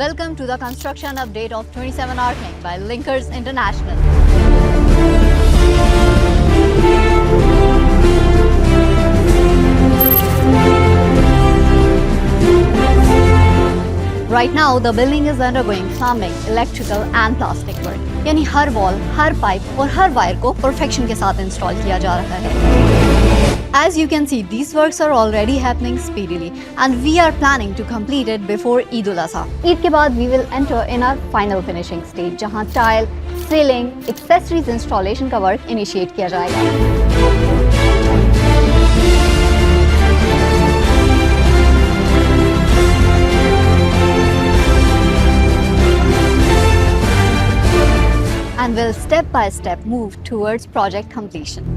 Welcome to the construction update of 27 Arcing by Linkers International. Right now, the building is undergoing plumbing, electrical and plastic work. यानी हर wall, हर pipe और हर wire को perfection के साथ install किया जा रहा है. As you can see, these works are already happening speedily and we are planning to complete it before Eid ul Adha. Eid के बाद we will enter in our final finishing stage जहाँ tile, ceiling, accessories installation का work initiate किया जाएगा. And will step by step move towards project completion.